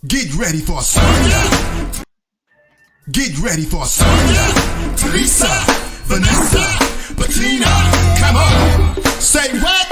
Get ready for Sonya. Get ready for Sonya. Teresa, Vanessa, Bettina. Come on. Say what?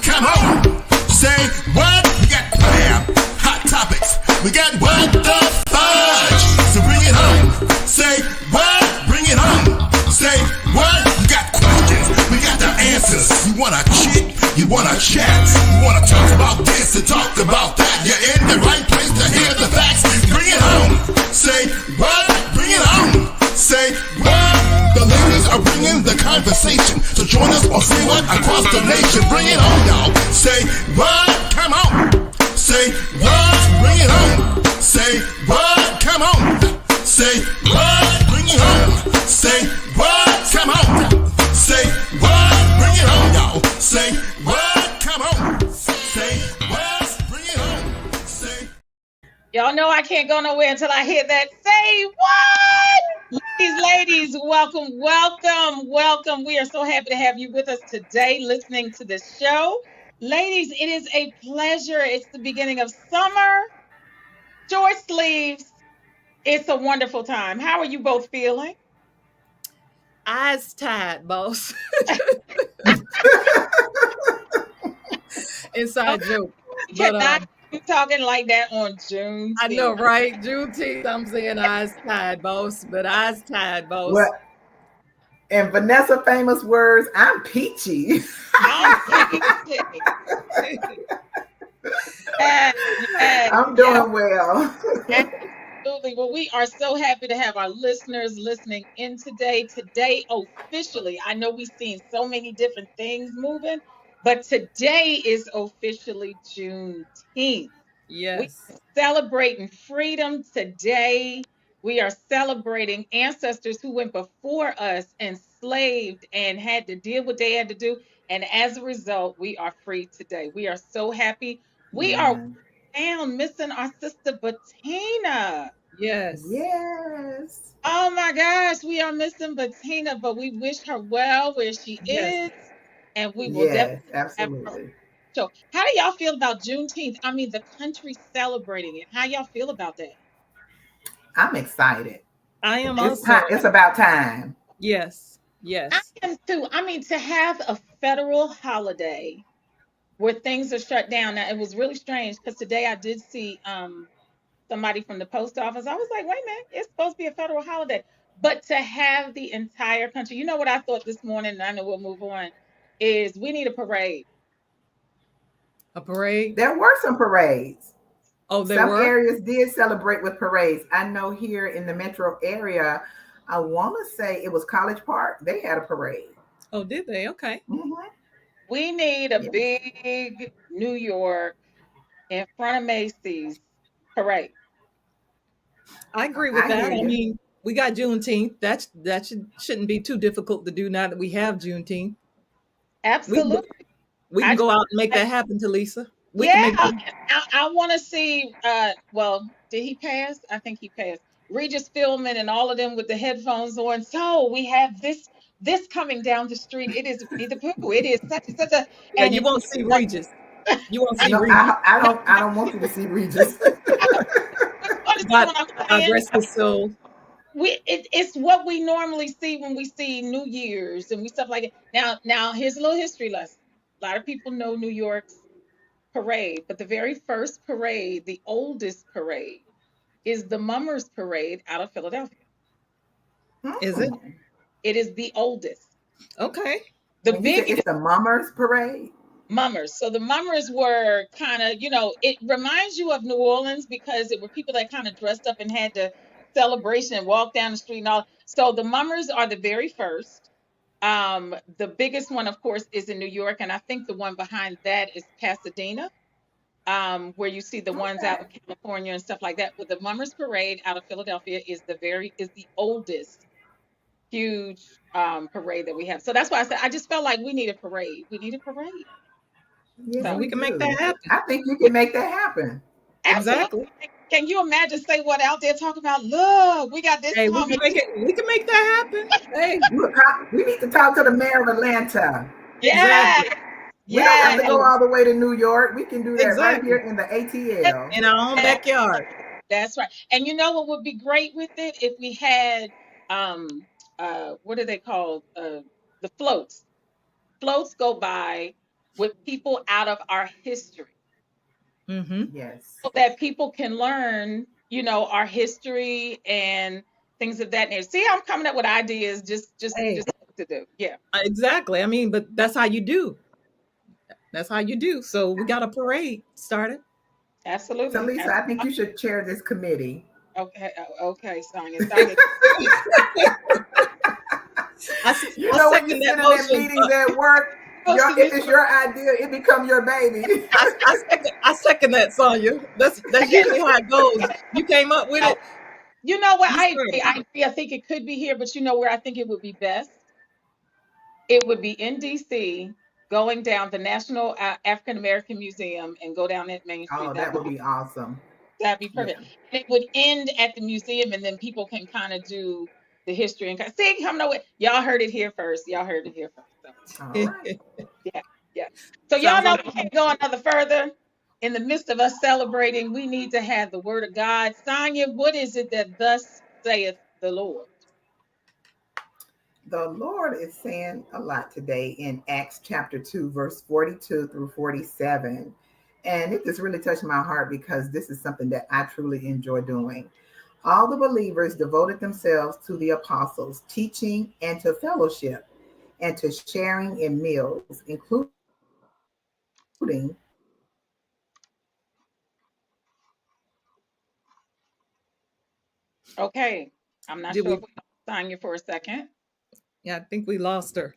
Come on. Say what? We got bam. Hot topics. We got what the fudge. So bring it on. Say what? Bring it on. Say what? We got questions. We got the answers. You wanna chit? You wanna chat? You wanna talk about this and talk about that? You're in the right place to hear the facts. Bring it on. Say what? Bring it on. Say what? The ladies are bringing the conversation. So join us or say what across the nation. Bring it on, y'all. Say what? Come on. Say what? Bring it on. Say what? Come on. Say what? Bring it on. Say what? Come on. Say what? Bring it on, y'all. Say what? Come on. Say what? Bring it on. Say. Y'all know I can't go nowhere until I hear that. Say what? Ladies, welcome. We are so happy to have you with us today, listening to the show. Ladies, it is a pleasure. It's the beginning of summer. Short sleeves. It's a wonderful time. How are you both feeling? Eyes tied, boss. Inside joke. But you talking like that on June. I know, right? Juneteenth, I'm saying eyes tied, boss. But eyes tied, boss. Well, in Vanessa famous words, I'm peachy. I'm doing well. Absolutely. Well, we are so happy to have our listeners listening in today. Today, officially, I know we've seen so many different things moving, but today is officially Juneteenth. Yes. We are celebrating freedom today. We are celebrating ancestors who went before us, enslaved, and had to deal with what they had to do. And as a result, we are free today. We are so happy. We are down missing our sister Bettina. Yes. Yes. Oh my gosh, we are missing Bettina, but we wish her well where she is. And we will definitely absolutely. have her. So how do y'all feel about Juneteenth? I mean, the country celebrating it. How y'all feel about that? I'm excited. I am It's about time. Yes. I am too. I mean, to have a federal holiday where things are shut down. Now, it was really strange because today I did see somebody from the post office. I was like, wait a minute, it's supposed to be a federal holiday. But to have the entire country, you know what I thought this morning, and I know we'll move on, is we need a parade. A parade? There were some parades. Oh, Some areas did celebrate with parades. I know here in the metro area, I want to say it was College Park. They had a parade. Oh, did they? Okay. Mm-hmm. We need a big New York in front of Macy's parade. I agree with that. I mean, we got Juneteenth. That shouldn't be too difficult to do now that we have Juneteenth. Absolutely. We can go out and make that happen, Talisa. I want to see. Well, did he pass? I think he passed. Regis Philbin and all of them with the headphones on. So we have this coming down the street. It is Winnie the Pooh. It is such a. And you won't see Regis. You won't see Regis. I don't want you to see Regis. I rest his soul. It's what we normally see when we see New Year's and we stuff like it. Now here's a little history lesson. A lot of people know New York's parade, but the very first parade, the oldest parade, is the Mummers Parade out of Philadelphia. Is it? It is the oldest. Okay. It's the Mummers Parade. Mummers. So the Mummers were kind of, it reminds you of New Orleans because it were people that kind of dressed up and had the celebration and walk down the street and all. So the Mummers are the very first. The biggest one, of course, is in New York, and I think the one behind that is Pasadena, where you see the ones out in California and stuff like that. But the Mummers Parade out of Philadelphia is the oldest huge parade that we have. So that's why I said I just felt like we need a parade. We need a parade. Yeah, so we can make that happen. I think you can make that happen. Exactly. Can you imagine say what out there talking about? Look, we got this. Hey, we can make that happen. Hey, we need to talk to the mayor of Atlanta. Yeah. Exactly. We don't have Yeah, to go all the way to New York. We can do that right here Exactly. in the ATL. In our own backyard. that's right. And you know what would be great with it if we had what are they called? The floats. Floats go by with people out of our history Mm-hmm. Yes. so that people can learn, our history and things of that nature. See, I'm coming up with ideas Hey, just to do. Yeah, exactly. I mean, but that's how you do. That's how you do. So we got a parade started. So, absolutely. Lisa, I think you should chair this committee. Okay, okay, Sonia. You I know, when you second sit that in them motion. meetings at work, Motion if is it's your idea, it become your baby. I second that, Sonya. That's usually how it goes. You came up with it. You know what? You I agree. started. I agree. I think it could be here, but you know where I think it would be best? It would be in DC, going down the National African American Museum and go down that Main Street. Oh, that would be awesome. That'd be Yeah. perfect. And it would end at the museum, and then people can kind of do the history and see, come know it. Y'all heard it here first. Y'all heard it here first. So All right. yeah, yeah. So y'all Sounds know like we can't go another further. In the midst of us celebrating, we need to have the word of God. Sonia, what is it that thus saith the Lord? The Lord is saying a lot today in Acts chapter 2, verse 42 through 47. And it just really touched my heart because this is something that I truly enjoy doing. All the believers devoted themselves to the apostles' teaching and to fellowship and to sharing in meals, including Okay, I'm not did sure if we? we lost Sonya for a second. Yeah, I think we lost her.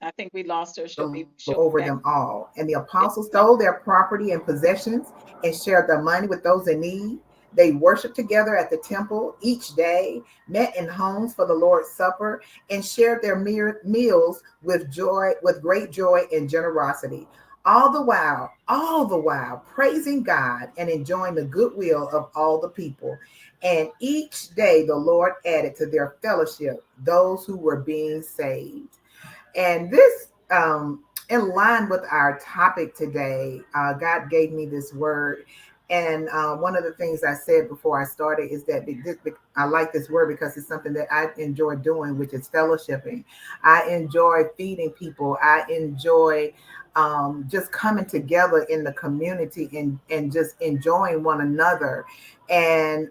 I think we lost her. She'll be over back. them all. And the Yeah. apostles sold their property and possessions and shared their money with those in need. They worshiped together at the temple each day, met in homes for the Lord's Supper, and shared their meals with joy, with great joy and generosity. All the while, praising God and enjoying the goodwill of all the people. And each day the Lord added to their fellowship those who were being saved. And this, in line with our topic today, God gave me this word. And one of the things I said before I started is that I like this word because it's something that I enjoy doing, which is fellowshipping. I enjoy feeding people. I enjoy just coming together in the community and just enjoying one another. And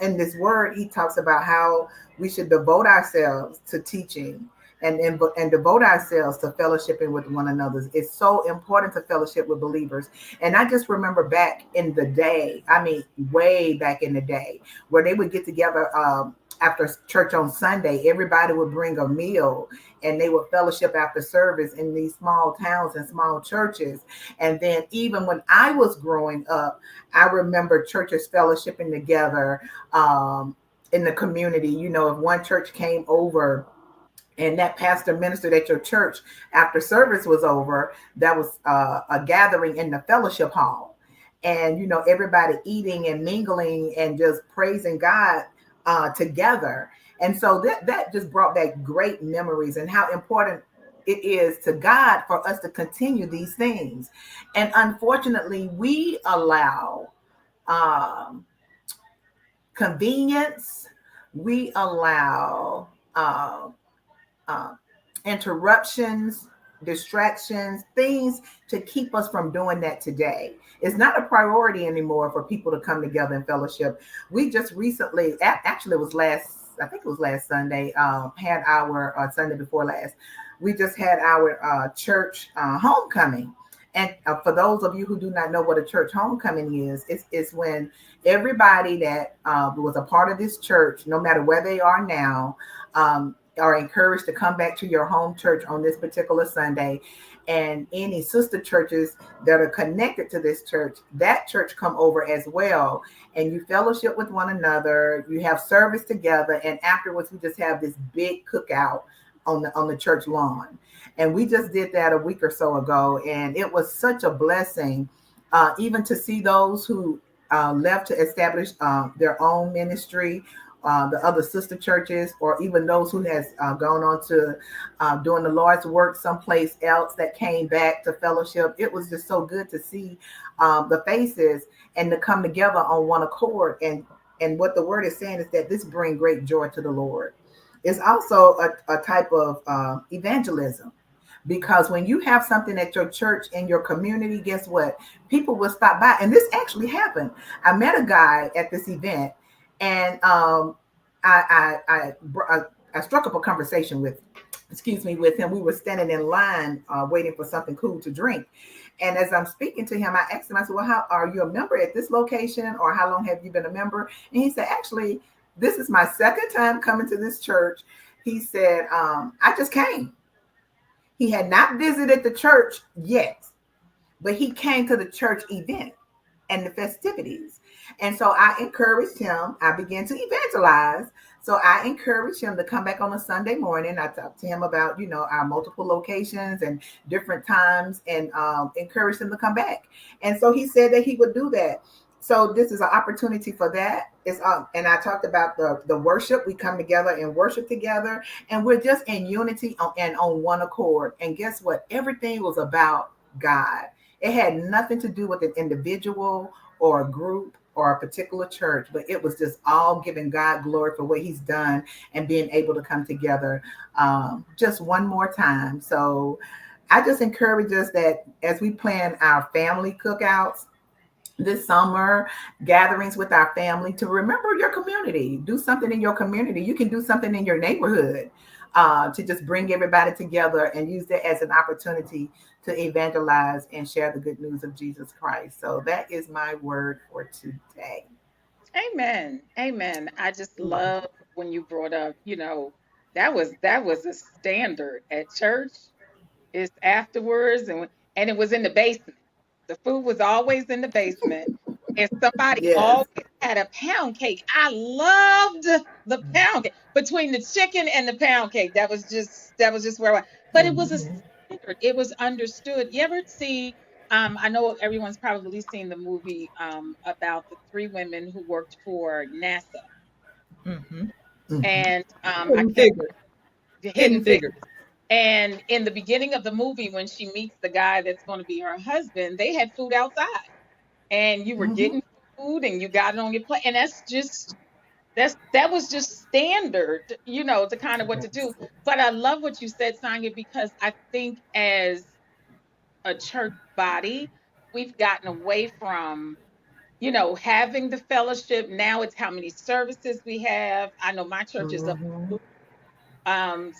in this word, he talks about how we should devote ourselves to teaching and devote ourselves to fellowshipping with one another. It's so important to fellowship with believers. And I just remember back in the day, I mean, way back in the day, where they would get together after church on Sunday. Everybody would bring a meal and they would fellowship after service in these small towns and small churches. And then even when I was growing up, I remember churches fellowshipping together in the community. You know, if one church came over and that pastor ministered at your church after service was over, that was a gathering in the fellowship hall. And, you know, everybody eating and mingling and just praising God together. And so that just brought back great memories and how important it is to God for us to continue these things. And unfortunately, we allow um, convenience, we allow uh, interruptions, distractions, things to keep us from doing that today. It's not a priority anymore for people to come together in fellowship. We just recently, actually, it was I think it was last Sunday, had our Sunday before last. We just had our church homecoming. And for those of you who do not know what a church homecoming is, it's when everybody that was a part of this church, no matter where they are now, are encouraged to come back to your home church on this particular Sunday. And any sister churches that are connected to this church, that church come over as well. And you fellowship with one another, you have service together, and afterwards we just have this big cookout on the church lawn. And we just did that a week or so ago, and it was such a blessing, even to see those who left to establish their own ministry the other sister churches, or even those who has gone on to doing the Lord's work someplace else that came back to fellowship. It was just so good to see the faces and to come together on one accord. And what the word is saying is that this bring great joy to the Lord. It's also a type of evangelism, because when you have something at your church in your community, guess what? People will stop by. And this actually happened. I met a guy at this event, and I struck up a conversation with him. We were standing in line waiting for something cool to drink. And as I'm speaking to him, I asked him, I said, well, how are you a member at this location, or how long have you been a member? And he said, actually, this is my second time coming to this church. He said, I just came. He had not visited the church yet, but he came to the church event and the festivities. And so I encouraged him. I began to evangelize. So I encouraged him to come back on a Sunday morning. I talked to him about, our multiple locations and different times, and encouraged him to come back. And so he said that he would do that. So this is an opportunity for that. And I talked about the worship. We come together and worship together, and we're just in unity and on one accord. And guess what? Everything was about God. It had nothing to do with an individual or a group or a particular church, but it was just all giving God glory for what he's done and being able to come together just one more time. So I just encourage us that as we plan our family cookouts this summer, gatherings with our family, to remember your community. Do something in your community. You can do something in your neighborhood to just bring everybody together and use that as an opportunity to evangelize and share the good news of Jesus Christ. So that is my word for today. Amen. Amen. I just love when you brought up, that was a standard at church. It's afterwards, and it was in the basement. The food was always in the basement, and somebody Yes. always had a pound cake. I loved the pound cake. Between the chicken and the pound cake, that was just where I was. But it was a Mhm. standard. It was understood. You ever see? I know everyone's probably seen the movie about the three women who worked for NASA, Hmm. Mhm. and I Hidden can't figure. the Hidden Hidden Figures. figure. And in the beginning of the movie, when she meets the guy that's going to be her husband, they had food outside, and you were Mhm. getting food, and you got it on your plate, and that was just standard, to kind of what to do. Yes. But I love what you said, Sonia, because I think as a church body, we've gotten away from having the fellowship. Now it's how many services we have. I know my church is up. Mhm.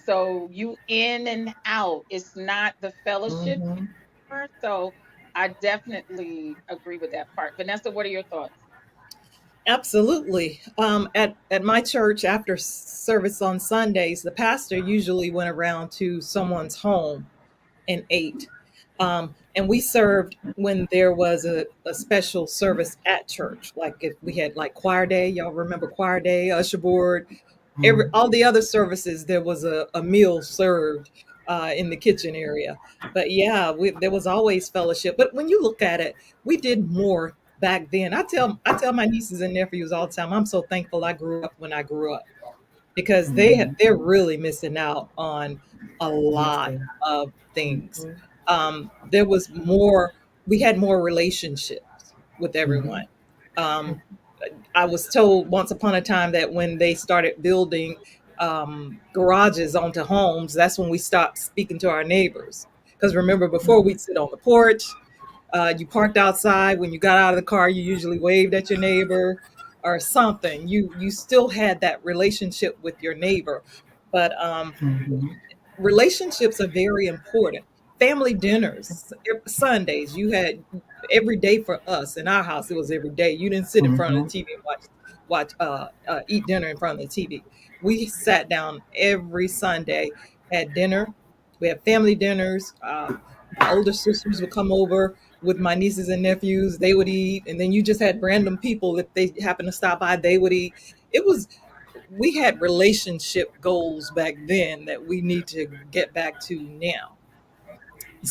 So you in and out. It's not the fellowship Mhm. anymore. So I definitely agree with that part. Vanessa, what are your thoughts? Absolutely. At my church, after service on Sundays, the pastor usually went around to someone's home and ate. And we served when there was a special service at church, like if we had like choir day. Y'all remember choir day, usher board, Mhm. all the other services. There was a meal served in the kitchen area. But yeah, there was always fellowship. But when you look at it, we did more back then. I tell my nieces and nephews all the time, I'm so thankful I grew up when I grew up, because Mhm. they're really missing out on a Yes, lot they. of things. Mhm. There was more. We had more relationships with everyone. Mhm. Um, I was told once upon a time that when they started building garages onto homes, that's when we stopped speaking to our neighbors. Because remember, before Mhm. we'd sit on the porch, you parked outside. When you got out of the car, you usually waved at your neighbor or something. You still had that relationship with your neighbor, but Mhm. relationships are very important. Family dinners, Sundays, you had every day for us in our house. It was every day. You didn't sit in front of the Mhm. TV and eat dinner in front of the TV. We sat down every Sunday, had dinner. We had family dinners. My older sisters would come over with my nieces and nephews. They would eat, and then you just had random people if they happened to stop by. They would eat. It was We had relationship goals back then that we need to get back to now.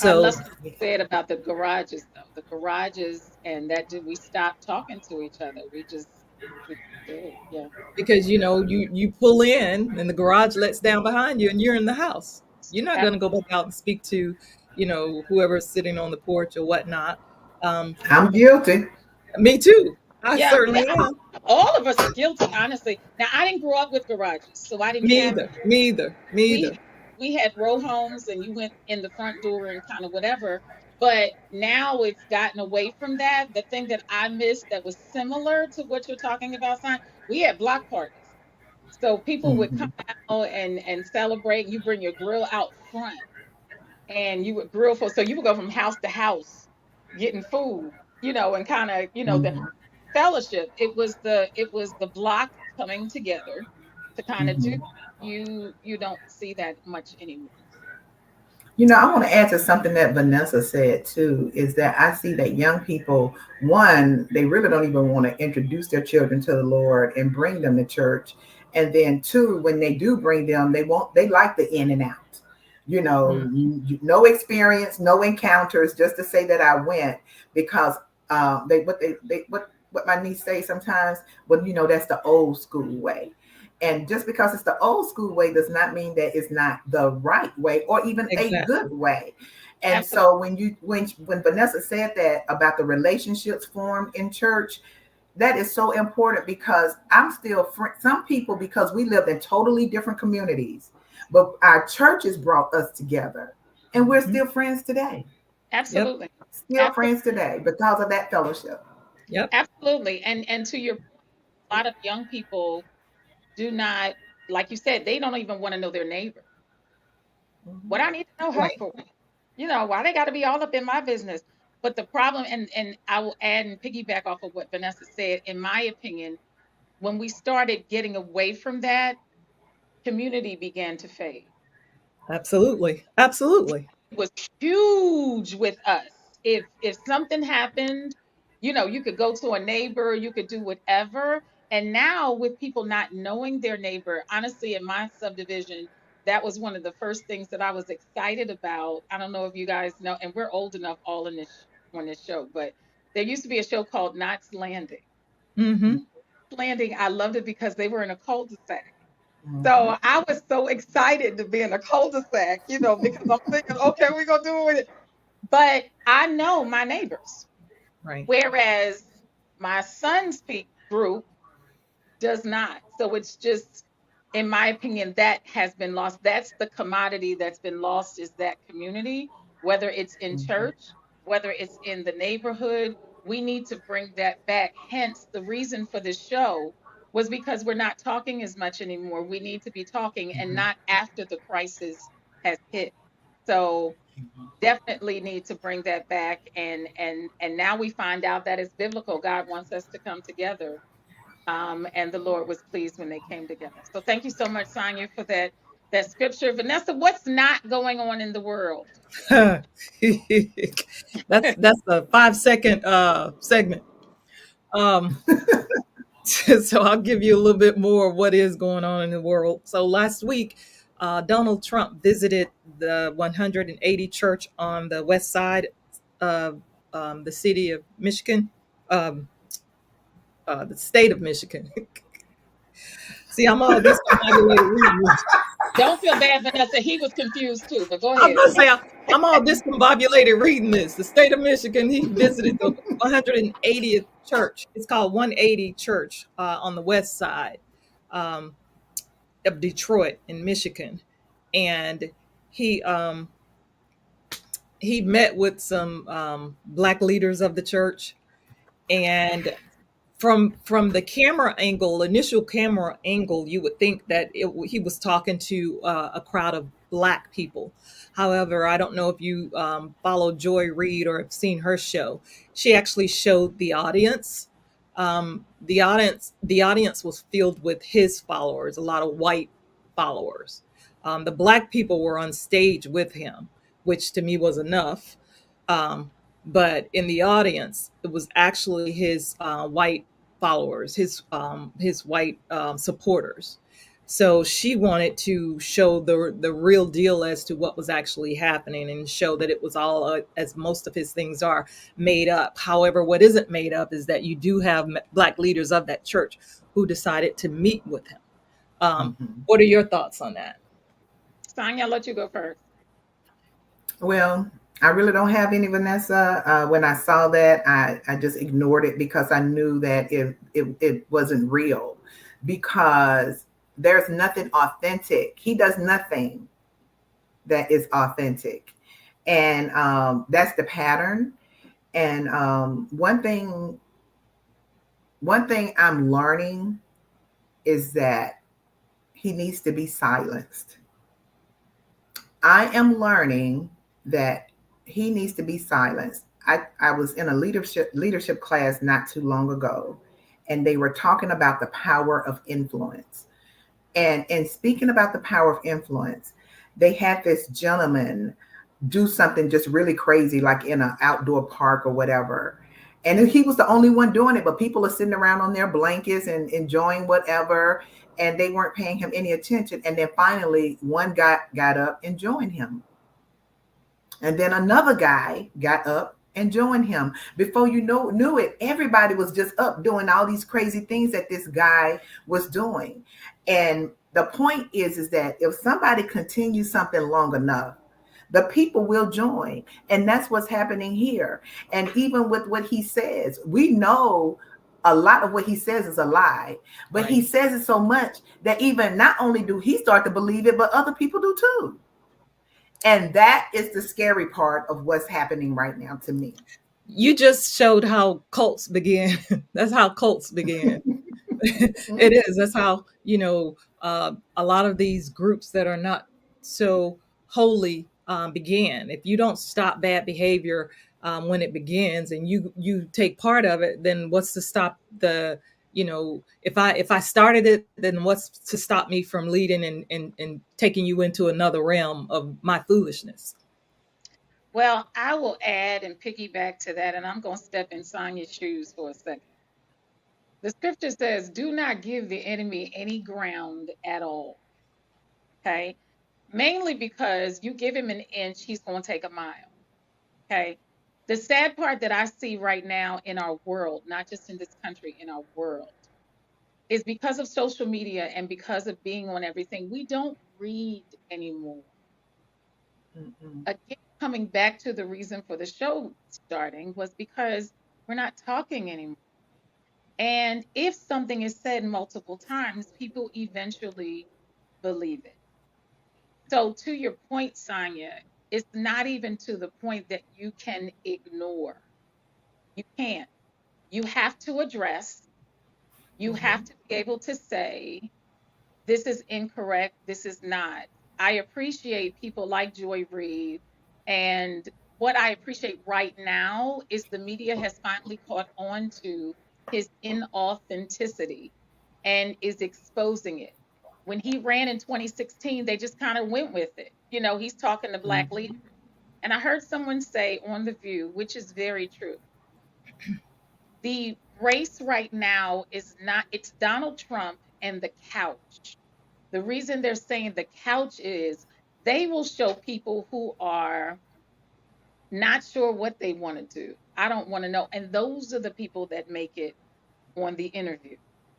I love So what you said about the garages, though. The garages, and that did we stop talking to each other? We just We did. Yeah. because you pull in and the garage lets down behind you and you're in the house. You're not Ab- going to go back out and speak to whoever's sitting on the porch or whatnot. um, I'm guilty. Me too, I Yeah. certainly am. All of us are guilty, honestly. Now, I didn't grow up with garages, so I didn't Me have either, me either, me we either. we had row homes and you went in the front door and kind of whatever. But now it's gotten away from that. The thing that I missed that was similar to what you're talking about, son, we had block parties. So people would come Mhm. out and celebrate. You bring your grill out front and you would grill for, so you would go from house to house getting food, and kind of, the Mhm. fellowship. It was the block coming together to kind of do. Mhm. You don't see that much anymore. I want to add to something that Vanessa said too, is that I see that young people, one, they really don't even want to introduce their children to the Lord and bring them to church. And then two, when they do bring them, they like the in and out. Mm, No experience, no encounters, just to say that I went because what my niece say sometimes, well, that's the old school way. And just because it's the old school way does not mean that it's not the right way or even a good exactly. way. And Absolutely. so when Vanessa said that about the relationships formed in church, that is so important because I'm still some people, because we lived in totally different communities, but our churches brought us together, and we're Hmm. still friends today. Yep. Absolutely. Still Absolutely. friends today because of that fellowship. Yep. Absolutely. And to your, a lot of young people do not, like you said, they don't even want to know their neighbor. What I need to know her Right. for? Why they got to be all up in my business? But the problem, and I will add and piggyback off of what Vanessa said, in my opinion, when we started getting away from that, community began to fade. Absolutely, absolutely. Was huge with us. If something happened, you could go to a neighbor, you could do whatever. And now with people not knowing their neighbor, honestly, in my subdivision, that was one of the first things that I was excited about. I don't know if you guys know, and we're old enough all in this on this show, but there used to be a show called Knots Landing. Hmm. Landing, I loved it because they were in a cul-de-sac. Mhm. So I was so excited to be in a cul-de-sac, because I'm thinking, okay, we're gonna do it. But I know my neighbors. Right. Whereas my son's peak group does not. So it's just, in my opinion, that has been lost. That's the commodity that's been lost, is that community, whether it's in Mhm. church, whether it's in the neighborhood. We need to bring that back. Hence, the reason for this show was because we're not talking as much anymore. We need to be talking and Mhm. not after the crisis has hit. So definitely need to bring that back, and now we find out that it's biblical. God wants us to come together, and the Lord was pleased when they came together. So thank you so much, Sonia, for that scripture. Vanessa, what's not going on in the world? That's a 5 second segment. Um, so I'll give you a little bit more of what is going on in the world. So last week, Donald Trump visited the 180 church on the west side of the city of Michigan, um, the state of Michigan. See, I'm all discombobulated reading this. Don't feel bad, Vanessa. He was confused too, but go I was ahead. going to say, I'm all discombobulated reading this. The state of Michigan, he visited the 180th church. It's called 180 Church on the west side um, of Detroit in Michigan. And he um, he met with some black leaders of the church. And from the camera angle, initial camera angle, you would think that he was talking to a crowd of black people. However, I don't know if you follow Joy Reid or have seen her show. She actually showed the audience. The audience was filled with his followers, a lot of white followers. The black people were on stage with him, which to me was enough. Um, but in the audience, it was actually his white followers, his white supporters. So she wanted to show the real deal as to what was actually happening, and show that it was all, as most of his things are, made up. However, what isn't made up is that you do have black leaders of that church who decided to meet with him. Mhm. What are your thoughts on that? Sonia, I'll let you go first. Well, I really don't have any, Vanessa. When I saw that, I just ignored it because I knew that it wasn't real, because there's nothing authentic. He does nothing that is authentic. And that's the pattern. And one thing I'm learning is that he needs to be silenced. I am learning that he needs to be silenced. I was in a leadership class not too long ago, and they were talking about the power of influence. And speaking about the power of influence, they had this gentleman do something just really crazy, like in an outdoor park or whatever. And he was the only one doing it, but people are sitting around on their blankets and enjoying whatever, and they weren't paying him any attention. And then finally, one guy got up and joined him. And then another guy got up and joined him. Before you knew it, everybody was just up doing all these crazy things that this guy was doing. And the point is that if somebody continues something long enough, the people will join. And that's what's happening here. And even with what he says, we know a lot of what he says is a lie, but he Right. says it so much that even not only do he start to believe it, but other people do too. And that is the scary part of what's happening right now to me. You just showed how cults begin. That's how cults begin. It is. That's how, a lot of these groups that are not so holy began. If you don't stop bad behavior when it begins, and you take part of it, then what's to stop the, if I started it, then what's to stop me from leading and taking you into another realm of my foolishness? Well, I will add and piggyback to that, and I'm going to step in Sonia's shoes for a second. The scripture says, do not give the enemy any ground at all. Okay. Mainly because you give him an inch, he's going to take a mile. Okay. The sad part that I see right now in our world, not just in this country, in our world, is because of social media and because of being on everything, we don't read anymore. Mm-mm. Again, coming back to the reason for the show starting was because we're not talking anymore. And if something is said multiple times, people eventually believe it. So, to your point, Sonia, it's not even to the point that you can ignore. You can't. You have to address, you have Mhm. to be able to say, this is incorrect, this is not. I appreciate people like Joy Reid. And what I appreciate right now is the media has finally caught on to his inauthenticity and is exposing it. When he ran in 2016, they just kind of went with it. He's talking to black leaders. Mhm. And I heard someone say on The View, which is very true, the race right now is not, it's Donald Trump and the couch. The reason they're saying the couch is they will show people who are not sure what they want to do. I don't want to know. And those are the people that make it on the interview.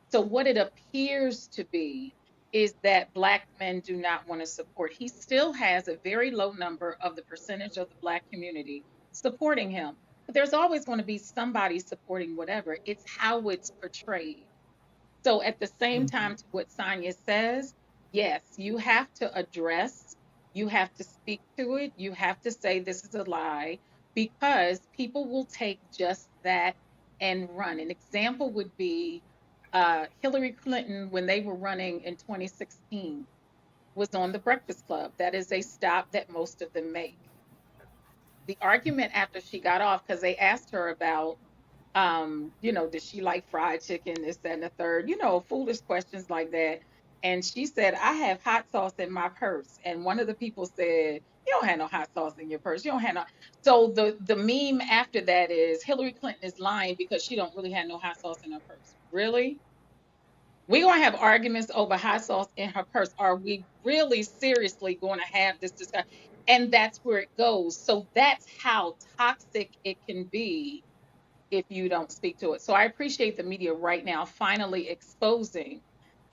So, what it appears to be is that Black men do not want to support. He still has a very low number of the percentage of the Black community supporting him. But there's always going to be somebody supporting whatever. It's how it's portrayed. So at the same Mhm. time, to what Sonia says, yes, you have to address, you have to speak to it, you have to say this is a lie, because people will take just that and run. An example would be Hillary Clinton when they were running in 2016 was on the Breakfast Club. That is a stop that most of them make. The argument after she got off, because they asked her about did she like fried chicken, this, that, and the third, foolish questions like that. And she said, I have hot sauce in my purse. And one of the people said, you don't have no hot sauce in your purse. You don't have no. So the meme after that is Hillary Clinton is lying because she don't really have no hot sauce in her purse. Really? We're going to have arguments over hot sauce in her purse. Are we really seriously going to have this discussion? And that's where it goes. So that's how toxic it can be if you don't speak to it. So I appreciate the media right now finally exposing.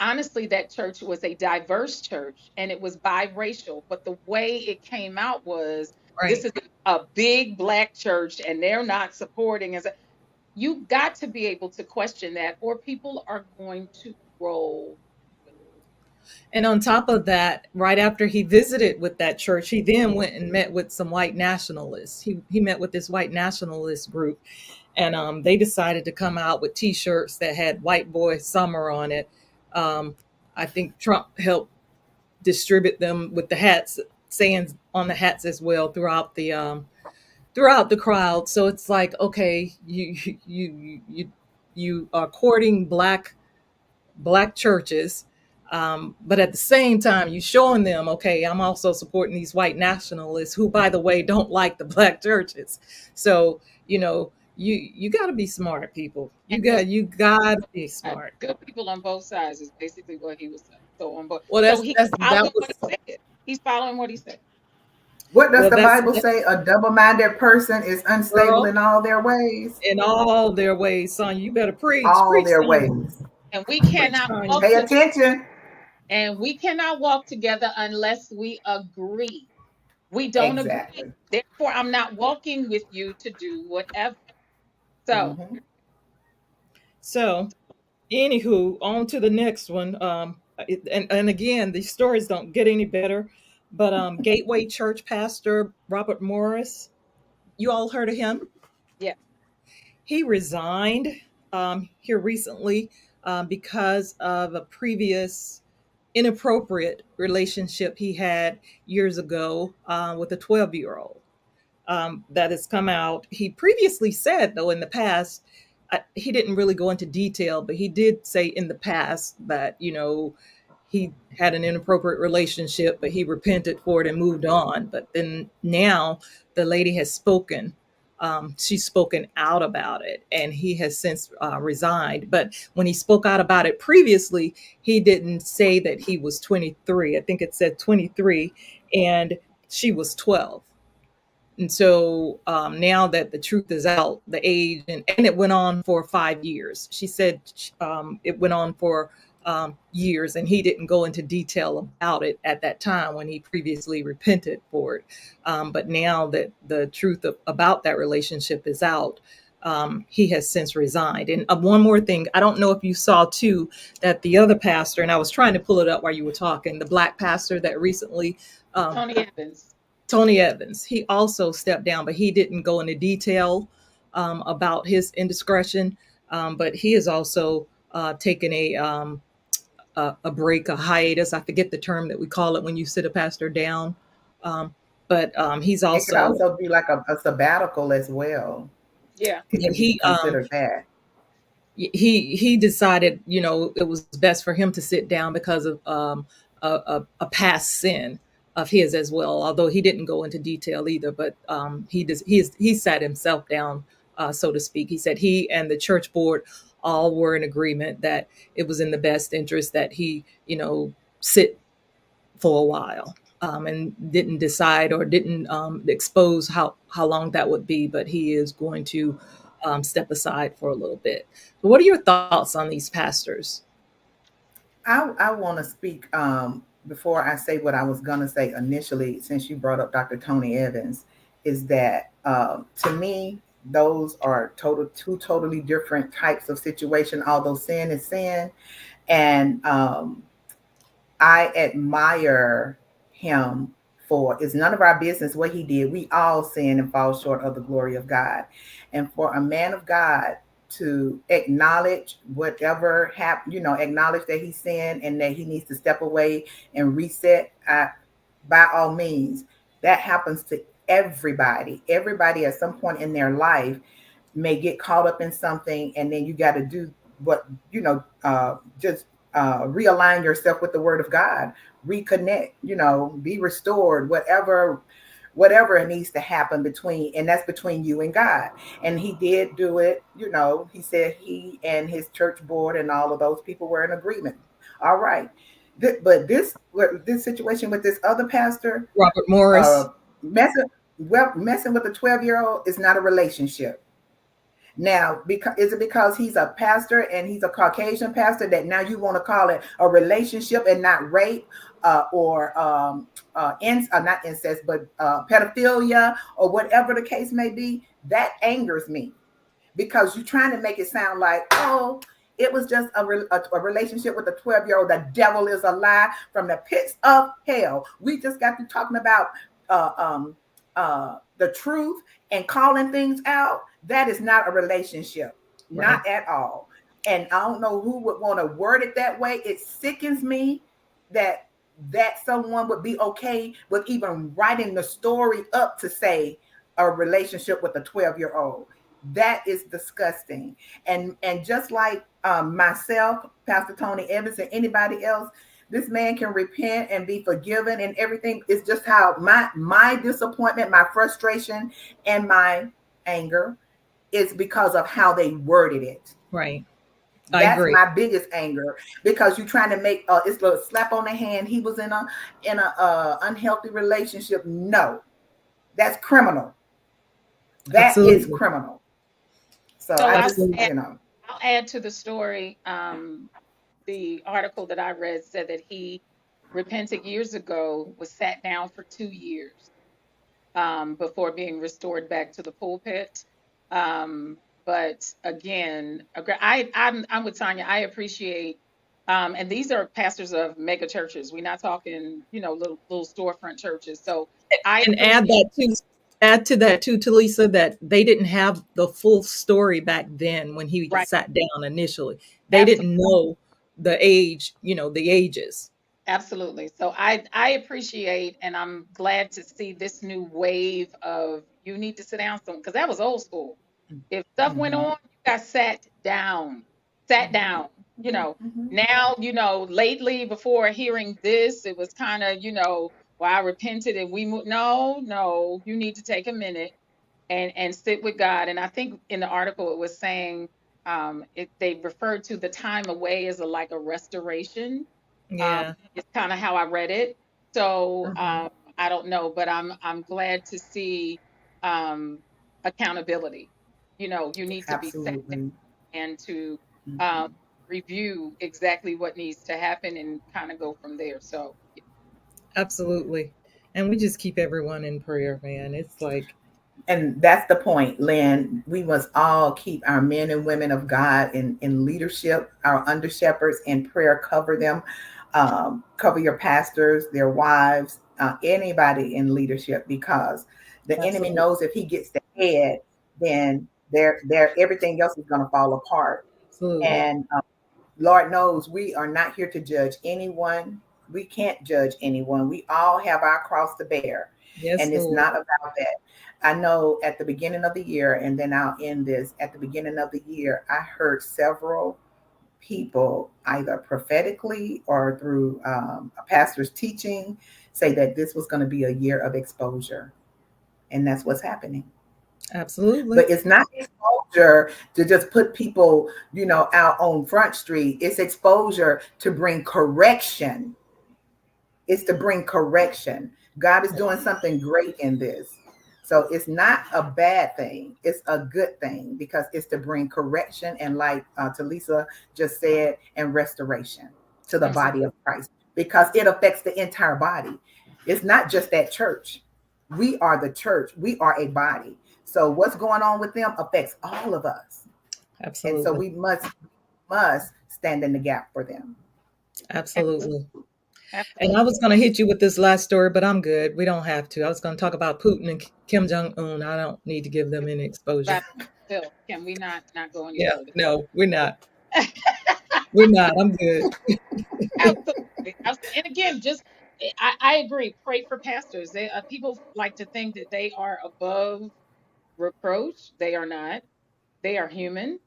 Honestly, that church was a diverse church and it was biracial, but the way it came out was this Right. is a big black church and they're not supporting as you got to be able to question that or people are going to roll with And on top of that, right after he visited with that church, he then went and met with some white nationalists. He met with this white nationalist group, and they decided to come out with T-shirts that had "White Boy Summer" on it. Um, I think Trump helped distribute them with the hats, sayings on the hats as well throughout the crowd. So it's like, okay, you are courting black churches, but at the same time, you showing them, okay, I'm also supporting these white nationalists who, by the way, don't like the black churches. So you got to be smart, people. and You got to be smart. good people on both sides is basically what he was saying. So on both, Well, so that's he's that's following that what was he said. He's following what he said. What does well the that's Bible say? A double-minded person is unstable girl in all their ways. in all their ways, son. You better All preach, their Tanya, ways. And we preach, cannot Tanya. walk Pay together. attention. And we cannot walk together unless we agree. We don't agree. Exactly. Therefore, I'm not walking with you to do whatever. So, Hmm. So anywho, on to the next one. And again, these stories don't get any better. But Gateway Church pastor Robert Morris, you all heard of him? yeah, He resigned here recently because of a previous inappropriate relationship he had years ago with a 12-year-old. That has come out. He previously said, though, in the past, he didn't really go into detail, but he did say in the past that, he had an inappropriate relationship, but he repented for it and moved on. But then now the lady has spoken. She's spoken out about it, and he has since resigned. But when he spoke out about it previously, he didn't say that he was 23. I think it said 23, and she was 12. And so now that the truth is out, the age, and it went on for 5 years. She said it went on for years, and he didn't go into detail about it at that time when he previously repented for it. But now that the truth about that relationship is out, he has since resigned. And one more thing, I don't know if you saw too that the other pastor, and I was trying to pull it up while you were talking, the black pastor that recently um, Tony Evans. Tony Evans, he also stepped down, but he didn't go into detail about his indiscretion. But he has also taken a break, a hiatus. I forget the term that we call it when you sit a pastor down. Um, but he's It could also also be like a sabbatical as well. Yeah. It yeah, can be considered that. he decided, it was best for him to sit down because of a past sin of his as well. Although he didn't go into detail either, but he sat himself down, so to speak. He said he and the church board all were in agreement that it was in the best interest that he, sit for a while. And didn't decide or didn't expose how long that would be, but he is going to step aside for a little bit. But what are your thoughts on these pastors? I want to speak before I say what I was going to say initially, since you brought up Dr. Tony Evans, is that to me, those are two totally different types of situation, although sin is sin. And I admire him for it's none of our business what he did. We all sin and fall short of the glory of God. And for a man of God to acknowledge whatever happened, acknowledge that he sinned and that he needs to step away and reset, by all means, that happens to everybody. Everybody at some point in their life may get caught up in something, and then you got to do what, just realign yourself with the word of God, reconnect, be restored, whatever whatever it needs to happen between, and that's between you and God. And he did do it. He said he and his church board and all of those people were in agreement. All right. But this situation with this other pastor, Robert Morris. uh, messing with a 12-year-old is not a relationship. Now, because is it because he's a pastor and he's a Caucasian pastor that now you want to call it a relationship and not rape, or not incest, but pedophilia or whatever the case may be? That angers me because you're trying to make it sound like, oh, it was just a relationship with a 12-year-old. The devil is a lie from the pits of hell. We just got to talking about the truth and calling things out. That is not a relationship, Right. not at all. And I don't know who would want to word it that way. It sickens me that someone would be okay with even writing the story up to say a relationship with a 12-year-old. That is disgusting. And just like myself, Pastor Tony Evans, and anybody else, this man can repent and be forgiven and everything. It's just how my disappointment, my frustration, and my anger is because of how they worded it. Right. I That's agree. my biggest anger, because you're trying to make it's a slap on the hand. He was in a unhealthy relationship. No, that's criminal. That is Absolutely. criminal. So So I just, Absolutely. I'll add to the story. The article that I read said that he repented years ago, was sat down for 2 years before being restored back to the pulpit. But again, I'm with Tanya. I appreciate, and these are pastors of mega churches. We're not talking, little storefront churches. So I And appreciate. add to that too, Talisa, that they didn't have the full story back then when he Right. sat down initially. They Absolutely. didn't know the age, the ages. Absolutely. So I appreciate, and I'm glad to see this new wave of, you need to sit down some, because that was old school. If stuff went Mhm, on, you got sat mhm, down. You mhm, know, mhm. now, lately, before hearing this, it was kind of, well, I repented and we moved. No, no, you need to take a minute and sit with God. And I think in the article it was saying, they referred to the time away as like a restoration. Yeah, It's kind of how I read it. So Mhm. I don't know, but I'm glad to see accountability. You need to be sat down Absolutely. and to um, Mhm. review exactly what needs to happen and kind of go from there. So absolutely. And we just keep everyone in prayer, man. It's like, And that's the point, Lynn. We must all keep our men and women of God in leadership, our under shepherds in prayer. Cover them, cover your pastors, their wives, anybody in leadership, because the enemy absolutely, knows if he gets the head, then everything else is going to fall apart. absolutely. And Lord knows we are not here to judge anyone. We can't judge anyone. We all have our cross to bear. Yes, And it's Lord. not about that. I know at the beginning of the year, and then I'll end this, at the beginning of the year, I heard several people, either prophetically or through a pastor's teaching, say that this was going to be a year of exposure. And that's what's happening. Absolutely. But it's not exposure to just put people, out on Front Street. It's exposure to bring correction. It's to bring correction. God is doing something great in this. So it's not a bad thing. It's a good thing, because it's to bring correction and, like Talisa just said, and restoration to the absolutely. body of Christ, because it affects the entire body. It's not just that church. We are the church. We are a body. So what's going on with them affects all of us. And so Absolutely. we must stand in the gap for them. Absolutely. And I Absolutely. was going to hit you with this last story, but I'm good. We don't have to. I was going to talk about Putin and Kim Jong Un. I don't need to give them any exposure. But still, can we not go any Yeah, further? no, we're not. We're not. I'm good. Absolutely. And again, just I agree. Pray for pastors. People like to think that they are above reproach. They are not. They are human.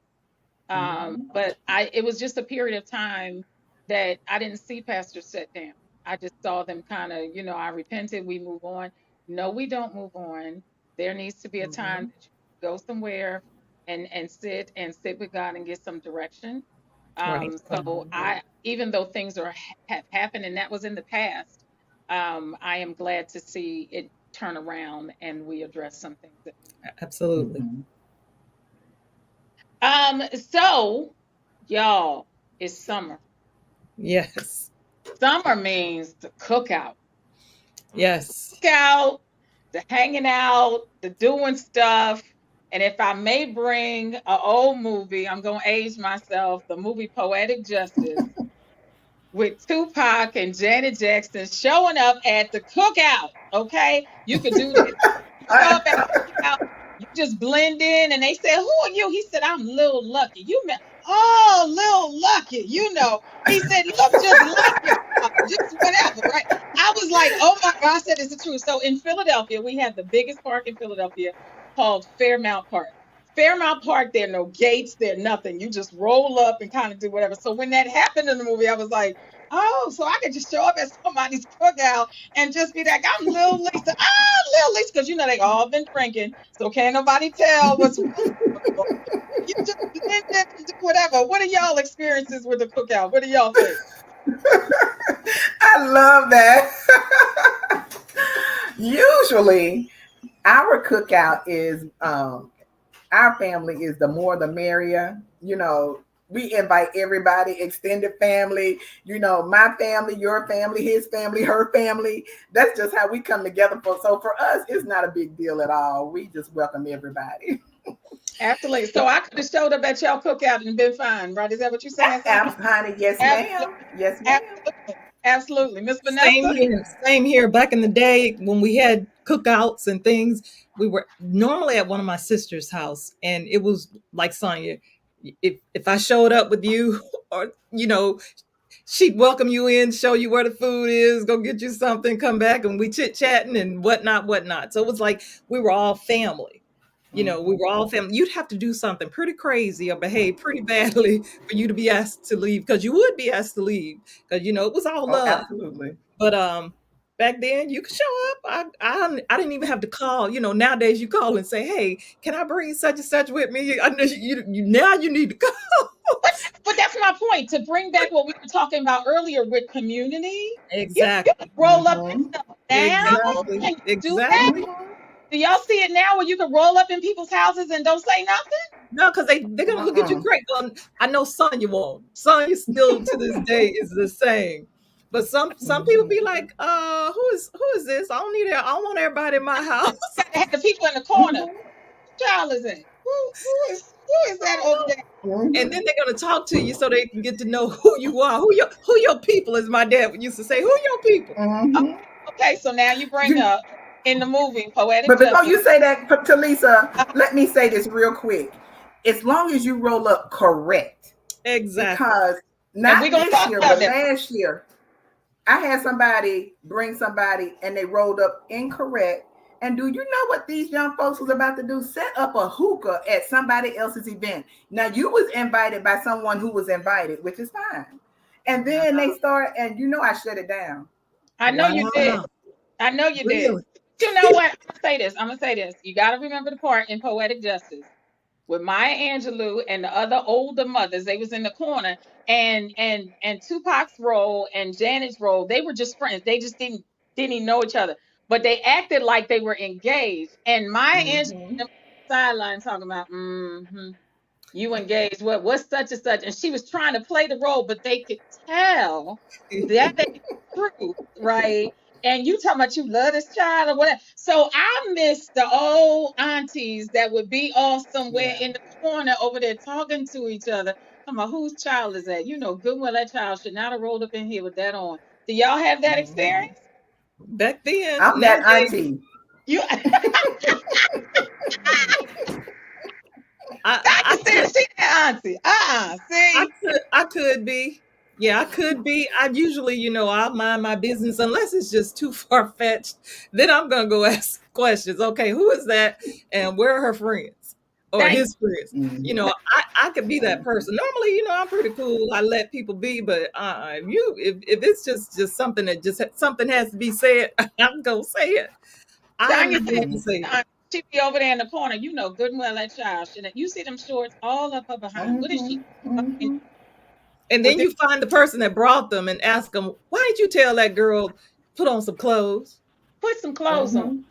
Mhm. But it was just a period of time that I didn't see pastors sit down. I just saw them kind of, I repented, we move on. No, we don't move on. There needs to be a time Mhm. that you go somewhere and sit with God and get some direction. Right. So Mhm. I, even though things have happened and that was in the past, I am glad to see it turn around and we address some things that we need. Absolutely. Mhm. So y'all, it's summer. Yes. Summer means the cookout. Yes. Out, the hanging out, the doing stuff. And if I may bring an old movie, I'm going to age myself, the movie Poetic Justice with Tupac and Janet Jackson showing up at the cookout. Okay. You could do that. You show up at the cookout, you just blend in, and they said, "Who are you?" He said, "I'm Lil Lucky." You met, oh, Lil Lucky. He said, "Look just like your father, just whatever, right?" I was like, "Oh my God," I said, "It's the truth." So in Philadelphia, we have the biggest park in Philadelphia called Fairmount Park. Fairmount Park, there are no gates, there nothing. You just roll up and kind of do whatever. So when that happened in the movie, I was like, oh, so I could just show up at somebody's cookout and just be like, I'm Lil Lisa. Ah, Lil Lisa, because they all been drinking, so can't nobody tell what's real. You just blend in and do whatever. What are y'all experiences with the cookout? What do y'all think? I love that. Usually, our cookout is our family is the more the merrier. We invite everybody, extended family, my family, your family, his family, her family. That's just how we come together. So for us, it's not a big deal at all. We just welcome everybody. Absolutely. So I could have showed up at y'all cookout and been fine, right? Is that what you're saying, Sonia? Honey, yes, Absolutely. ma'am. Yes, ma'am. Absolutely. Absolutely. Miss Same Vanessa? here. Same here. Back in the day when we had cookouts and things, we were normally at one of my sister's house, and it was like Sonya. If I showed up with you, or she'd welcome you in, show you where the food is, go get you something, come back, and we chit chatting and whatnot, whatnot. So it was like we were all family. We Mhm. were all family. You'd have to do something pretty crazy or behave pretty badly for you to be asked to leave, because you would be asked to leave, because it was all Oh, love. absolutely. But back then you could show up. I didn't even have to call. Nowadays you call and say, "Hey, can I bring such and such with me?" I know you now you need to go. But but that's my point. To bring back what we were talking about earlier with community, you can Exactly. roll up in Mhm. stuff now. Exactly. Can you do that? Exactly. Mhm. Do y'all see it now where you can roll up in people's houses and don't say nothing? No, because they're gonna look at you Uh-uh. crazy. Well, I know Sonya won't. Sonya still to this day is the same. But some people Mhm. be like, who is this? I don't need it. I don't want everybody in my house. Gotta have the people in the corner. Mhm. Who child is it? Who is that over there? And Mhm. then they're gonna talk to you so they can get to know who you are, who your people, as my dad used to say, who your people. Mhm. Okay, so now you bring You, up in the movie Poetic but before Justice. you say that, to Lisa, Uh, let me say this real quick. As long as you roll up correct, Exactly. because and we're not gonna this talk year, about but that. last year, I had somebody bring somebody and they rolled up incorrect. And do you know what these young folks was about to do? Set up a hookah at somebody else's event. Now you was invited by someone who was invited, which is fine. And then they start, and I shut it down. I know you did. Wow. I know you did. Really? You know what? I'm gonna say this. I'm gonna say this. You gotta remember the part in Poetic Justice with Maya Angelou and the other older mothers. They was in the corner, and Tupac's role and Janet's role. They were just friends. They just didn't even know each other, but they acted like they were engaged. And Maya Angelou Mm-hmm. on the sideline talking about, you engaged. What's such and such? And she was trying to play the role, but they could tell that ain't true, right? And you talking about you love this child or whatever. So I miss the old aunties that would be off somewhere Yeah. in the corner over there talking to each other. Talking about whose child is that? You know good well that child should not have rolled up in here with that on. Do y'all have that experience? Mm-hmm. Back then, I'm that nowadays, auntie. You I Dr. Sarah, she that auntie. I See? could I could be. Yeah, I could be. I usually, I'll mind my business unless it's just too far fetched. Then I'm gonna go ask questions. Okay, who is that, and where are her friends or Thank his friends? Mm-hmm. I could be that person. Normally, I'm pretty cool. I let people be, but if it's just something that just something has to be said, I'm gonna say it. I am Tanya going said to say, she be over there in the corner. You know good and well that child should. You see them shorts all up her behind. What is she? Mm-hmm. Fucking Mm-hmm. and with then the you find the person that brought them and ask them, why did you tell that girl put on some clothes? put some clothes on.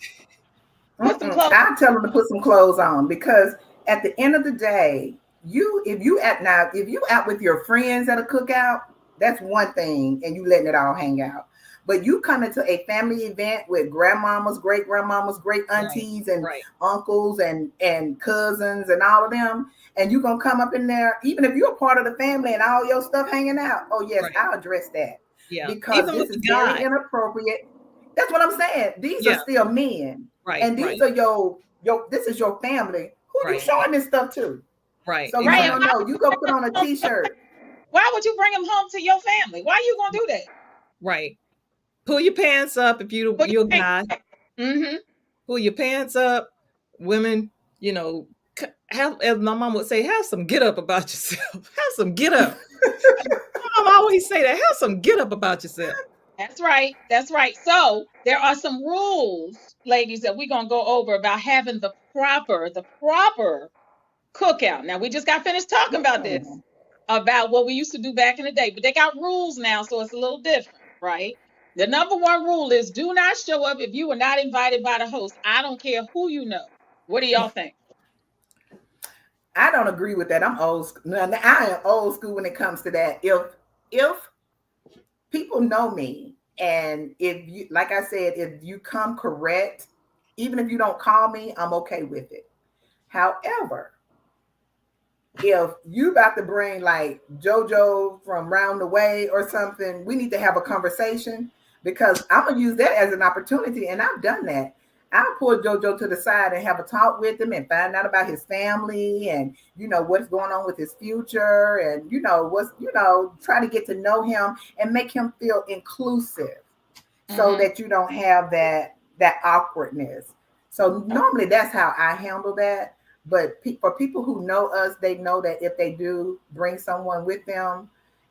Mm-hmm. Put some Mm-mm. clothes. I tell them to put some clothes on because at the end of the day, if you out with your friends at a cookout, that's one thing, and you letting it all hang out. But you come into a family event with grandmamas, great grandmamas, great Right, aunties, and right, uncles, and cousins, and all of them, and you gonna come up in there, even if you're a part of the family and all your stuff hanging out. Oh yes, right. I'll address that Yeah. because Even this with the is very guy. inappropriate. That's what I'm saying. These are Yeah. still men, Right, and these right, are your this is your family. Who you right, showing this stuff to? right. So no, Right. And no, Exactly. no. You go put on a t-shirt. why would you bring them home to your family? Why you gonna do that? Right. Pull your pants up if Put you're a your guy. mm-hmm. Pull your pants up. Women, have, as my mom would say, have some get up about yourself. Have some get up. My mom always say that. Have some get up about yourself. That's right. That's right. So there are some rules, ladies, that we're gonna go over about having the proper cookout. Now we just got finished talking about this, Mm. about what we used to do back in the day, but they got rules now, so it's a little different, right? The number one rule is do not show up if you were not invited by the host. I don't care who you know. What do y'all think? I don't agree with that. I'm old school. No, I am old school when it comes to that. If people know me, and if you, like I said, if you come correct, even if you don't call me, I'm okay with it. However, if you about to bring like JoJo from round the way or something, we need to have a conversation because I'm gonna use that as an opportunity, and I've done that. I'll pull JoJo to the side and have a talk with him and find out about his family and what's going on with his future and what's try to get to know him and make him feel inclusive so Mm-hmm. that you don't have that awkwardness. So normally that's how I handle that. But for people who know us, they know that if they do bring someone with them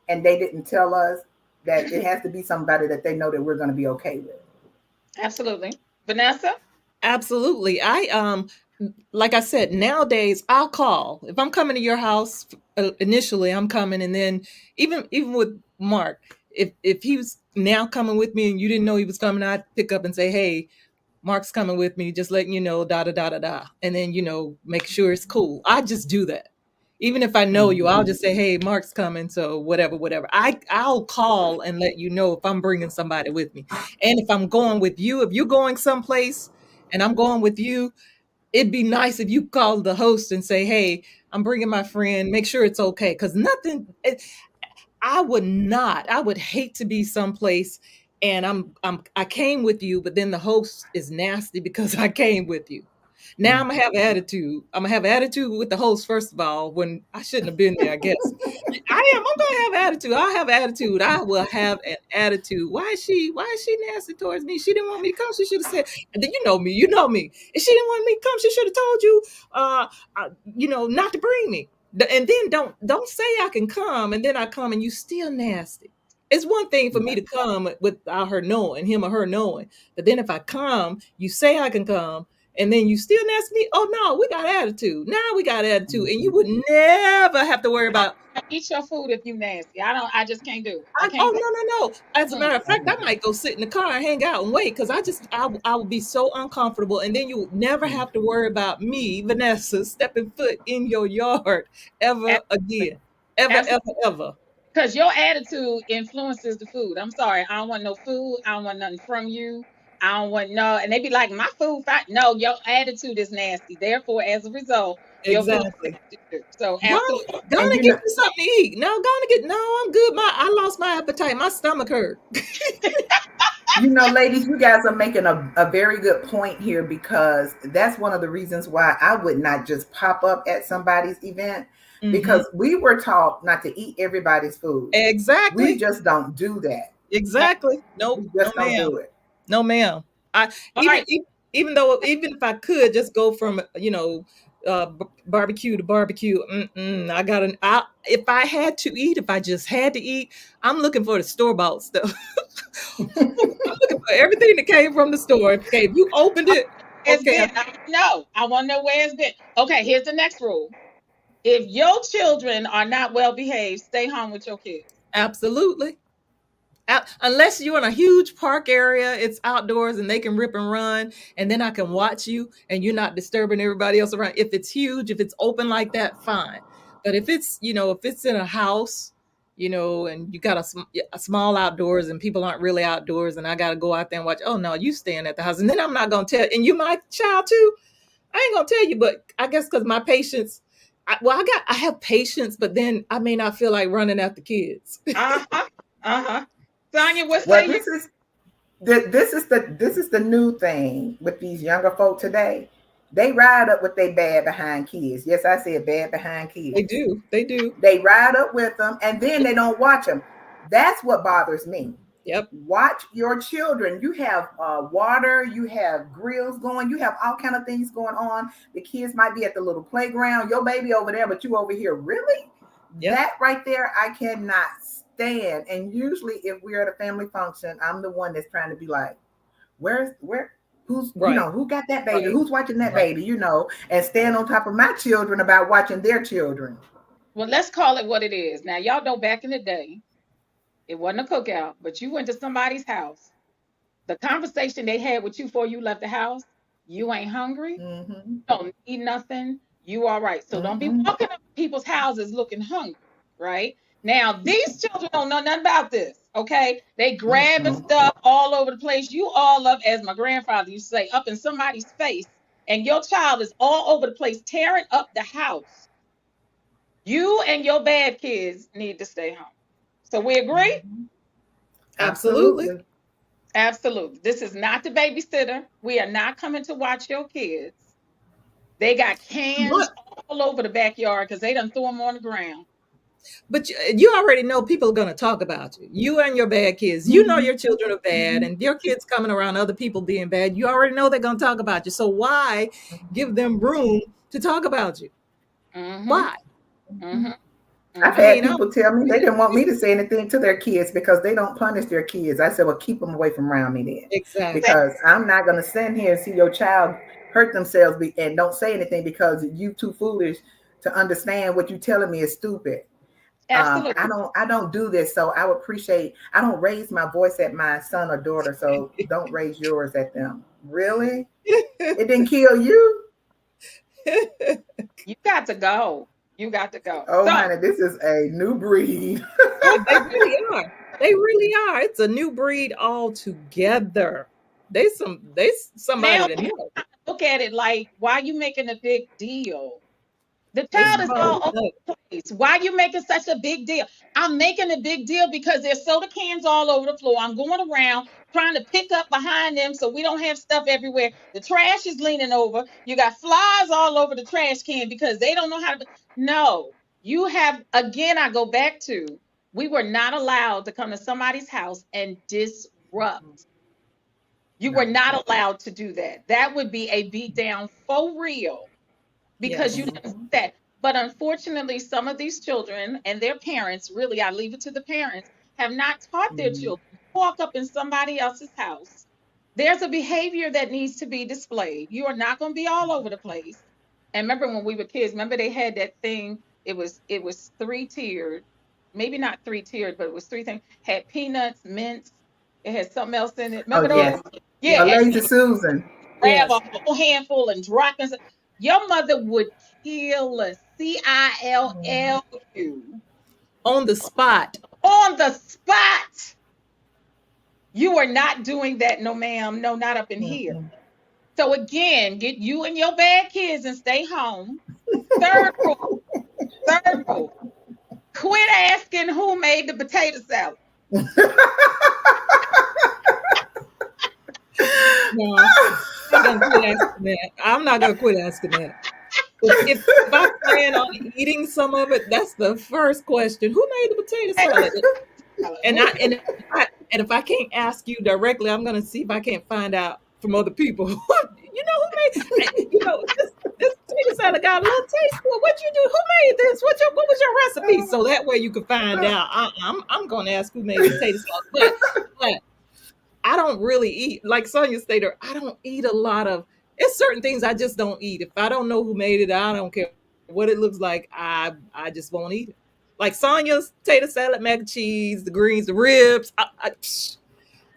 and they didn't tell us, that it has to be somebody that they know that we're going to be okay with. Absolutely. Vanessa? Absolutely. Like I said, nowadays I'll call if I'm coming to your house. Initially, I'm coming, and then even with Mark, if he was now coming with me and you didn't know he was coming, I'd pick up and say, "Hey, Mark's coming with me, just letting you know, da da da da da," and then make sure it's cool. I just do that. Even if I know you, I'll Mhm. just say, "Hey, Mark's coming," so whatever, whatever. I'll call and let you know if I'm bringing somebody with me, and if I'm going with you, if you're going someplace and I'm going with you, it'd be nice if you call the host and say, "Hey, I'm bringing my friend. Make sure it's okay." Because I would not. I would hate to be someplace and I came with you, but then the host is nasty because I came with you. Now I'm gonna have attitude. I'm gonna have attitude with the host first of all when I shouldn't have been there. I guess I am. I'm gonna have attitude. I have attitude. I will have an attitude. Why is she nasty towards me? She didn't want me to come. She should have said. And then you know me. You know me. If she didn't want me to come, she should have told you. Not to bring me. And then don't say I can come, and then I come and you still nasty. It's one thing for me Yeah. to come without her knowing, him or her knowing. But then if I come, you say I can come, and then you still nasty me. Oh no, we got attitude. Now we got attitude, and you Mhm. would never have to worry about. Eat your food if you nasty. I just can't do it. I can't Oh do no, no, no. As a it. matter of fact, I might go sit in the car and hang out and wait because I would be so uncomfortable, and then you would never have to worry about me, Vanessa, stepping foot in your yard ever Absolutely. again, ever, Absolutely. ever, ever. Because your attitude influences the food. I'm sorry. I don't want no food. I don't want nothing from you. I don't want no. And they be like, my food fine. No, your attitude is nasty. Therefore, as a result, your food is Exactly. nasty too. So Go absolutely. on, go on And and you get know, you something to eat. No, go on and get. No, I'm good. I lost my appetite. My stomach hurt. ladies, you guys are making a very good point here because that's one of the reasons why I would not just pop up at somebody's event Hmm. because we were taught not to eat everybody's food. We Exactly. just don't do that. Exactly. Nope. We No, just don't ma'am. do it. No, ma'am. I All even right. e- even though even if I could just go from barbecue to barbecue, I got if I had to eat, if I just had to eat, I'm looking for the store bought stuff. I'm looking for everything that came from the store. Okay, if you opened it, It's okay, been. I want to know where it's been. Okay, here's the next rule. If your children are not well behaved, stay home with your kids. absolutely. Unless you're in a huge park area, it's outdoors and they can rip and run, and then I can watch you and you're not disturbing everybody else around. If it's huge, if it's open like that, fine. But if it's, if it's in a house, and you got a small outdoors and people aren't really outdoors, and I got to go out there and watch. Oh no, you staying at the house, and then I'm not gonna tell. And you my child too. I ain't gonna tell you, but I guess because my patience. I have patience, but then I may not feel like running after kids. Uh-huh. Uh-huh. Sonia, what Well, say you? this is the new thing with these younger folk today. They ride up with their bad behind kids. Yes, I said bad behind kids. They do. They do. They ride up with them and then they don't watch them. That's what bothers me. Yep. Watch your children. You have water, you have grills going, you have all kind of things going on. The kids might be at the little playground, your baby over there, but you over here. Really? Yep. That right there, I cannot stand. And usually if we're at a family function, I'm the one that's trying to be like, who's right. Who got that baby? Right. Who's watching that baby? And stand on top of my children about watching their children. Well, let's call it what it is. Now, y'all know back in the day, it wasn't a cookout, but you went to somebody's house. The conversation they had with you before you left the house, you ain't hungry, don't need nothing, you all right. So don't be walking up to people's houses looking hungry, right? Now, these children don't know nothing about this, okay? They grabbing stuff all over the place. You all up, as my grandfather used to say, up in somebody's face, and your child is all over the place, tearing up the house. You and your bad kids need to stay home. So we agree? Absolutely. Absolutely. This is not the babysitter. We are not coming to watch your kids. They got cans all over the backyard because they done threw them on the ground. But you already know people are going to talk about you. You and your bad kids. You know your children are bad, and your kids coming around other people being bad. You already know they're going to talk about you. So why give them room to talk about you? Why? I've had people tell me they didn't want me to say anything to their kids because they don't punish their kids. I said, well, keep them away from around me then. Exactly. Because I'm not going to stand here and see your child hurt themselves and don't say anything because you too foolish to understand what you're telling me is stupid. Absolutely. I don't do this. So I would appreciate, I don't raise my voice at my son or daughter. So don't raise yours at them. Really? It didn't kill you? You got to go. You got to go. Oh, honey, this is a new breed. They really are. They really are. It's a new breed altogether. They somebody to know. Look at it like, why are you making a big deal? The child is all over the place. Why are you making such a big deal? I'm making a big deal because there's soda cans all over the floor. I'm going around trying to pick up behind them so we don't have stuff everywhere. The trash is leaning over. You got flies all over the trash can because they don't know how to. No, you have, again, I go back to, we were not allowed to come to somebody's house and disrupt. You were not allowed to do that. That would be a beat down for real. Because you didn't do that. But unfortunately, some of these children and their parents, really, I leave it to the parents, have not taught their children to walk up in somebody else's house. There's a behavior that needs to be displayed. You are not going to be all over the place. And remember when we were kids, remember they had that thing, it was 3-tiered, maybe not 3-tiered, but it was 3 things. Had peanuts, mints, it had something else in it. Remember those? Yeah, Lazy Susan. Grab a whole handful and drop it. Your mother would kill a CILLU. On the spot. On the spot. You are not doing that, no ma'am. No, not up in here. So again, get you and your bad kids and stay home. Third rule. Quit asking who made the potato salad. No, I'm not gonna quit asking that. If I plan on eating some of it, that's the first question. Who made the potato salad? And if I can't ask you directly, I'm gonna see if I can't find out from other people. Who made? this potato salad got a little taste to it. What you do? Who made this? What was your recipe? So that way you can find out. I'm going to ask who made potato salad, but I don't really eat, like Sonia stated, I don't eat a lot of, it's certain things I just don't eat. If I don't know who made it, I don't care what it looks like. I just won't eat it. Like Sonia's potato salad, mac and cheese, the greens, the ribs.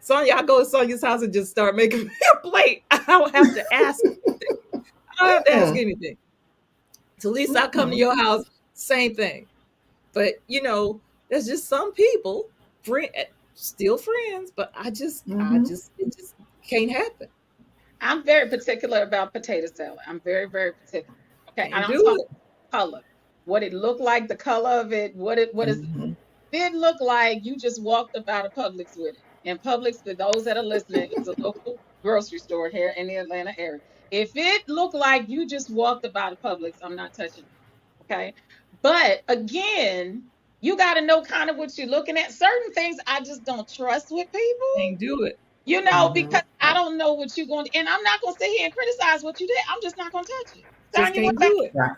Sonia, I go to Sonia's house and just start making me a plate. I don't have to ask anything. I don't have to ask Mm-mm. anything. Talisa, I come to Mm-mm. your house, same thing. But there's just some people, friend, still friends, but Mm-hmm. it just can't happen. I'm very particular about potato salad. I'm very, very particular. Okay, and Can't I'm do talking it. color. What it looked like, the color of it, what is Mm-hmm. did look like you just walked up out of Publix with it. And Publix, for those that are listening, is a local grocery store here in the Atlanta area. If it looked like you just walked up out of Publix, I'm not touching it. Okay. But again, you got to know kind of what you're looking at. Certain things I just don't trust with people, Can't do it. Mm-hmm. because I don't know what you're going to, and I'm not going to sit here and criticize what you did. I'm just not going to touch it. Just Sonya, what can't about do it. Right.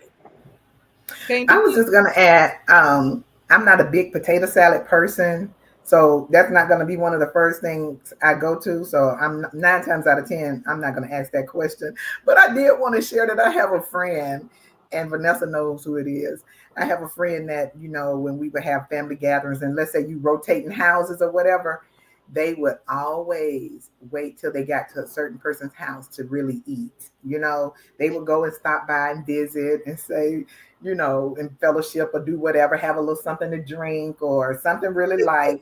Can't I do was it. just gonna add, I'm not a big potato salad person, so that's not gonna be one of the first things I go to. So I'm 9 times out of 10, I'm not gonna ask that question. But I did want to share that I have a friend, and Vanessa knows who it is. I have a friend that, when we would have family gatherings, and let's say you rotating houses or whatever, they would always wait till they got to a certain person's house to really eat. They would go and stop by and visit and say, in fellowship or do whatever, have a little something to drink or something really light.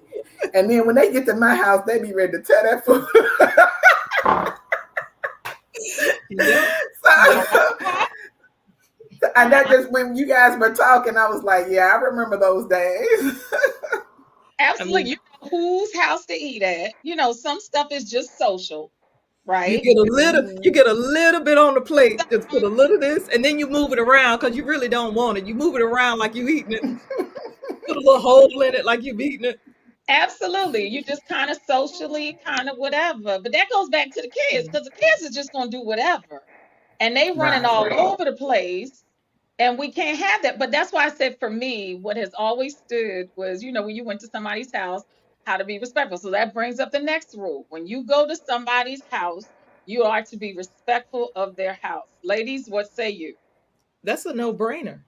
And then when they get to my house, they be ready to tear that food. Yep. Yep. So, and that just when you guys were talking, I was like, yeah, I remember those days. I absolutely, mean, you know whose house to eat at. Some stuff is just social, you right? get a little, Mhm. you get a little bit on the plate, just put a little of this, and then you move it around because you really don't want it. You move it around like you eating it, put a little hole in it like you eating it. Absolutely. You just kind of socially, kind of whatever. But that goes back to the kids because the kids is just going to do whatever. And they running Right. all over the place. And we can't have that. But that's why I said for me, what has always stood was, when you went to somebody's house, how to be respectful. So that brings up the next rule. When you go to somebody's house, you are to be respectful of their house. Ladies, what say you? That's a no-brainer.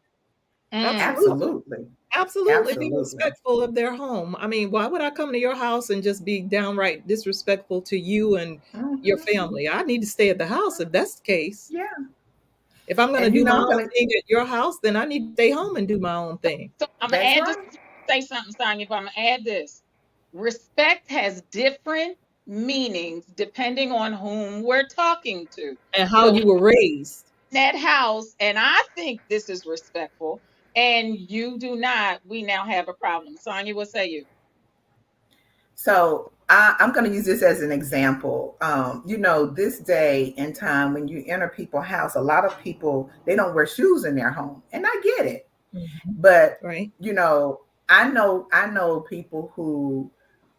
Mm. Absolutely. Absolutely. Absolutely be Absolutely. respectful of their home. I mean, why would I come to your house and just be downright disrespectful to you and your Hmm. family? I need to stay at the house if that's the case. Yeah. If I'm going to And do my I'm own gonna. thing at your house, then I need to stay home and do my own thing. So I'm gonna That's add this. right. Say something, Sonya. But I'm gonna add this. Respect has different meanings depending on whom we're talking to. And how So you were raised. in that house, and I think this is respectful, and you do not, we now have a problem. Sonya, what say you? So I'm going to use this as an example. This day and time when you enter people's house, a lot of people they don't wear shoes in their home, and I get it. Mhm. But Right? I know people who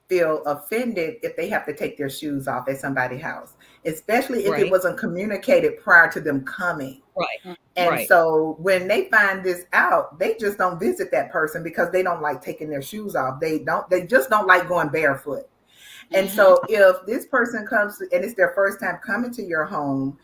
feel offended if they have to take their shoes off at somebody's house, especially if it Right? wasn't communicated prior to them coming. Right. Mm. And Right. so when they find this out, they just don't visit that person because they don't like taking their shoes off. They just don't like going barefoot. And Hmm. so if this person comes and it's their first time coming to your home,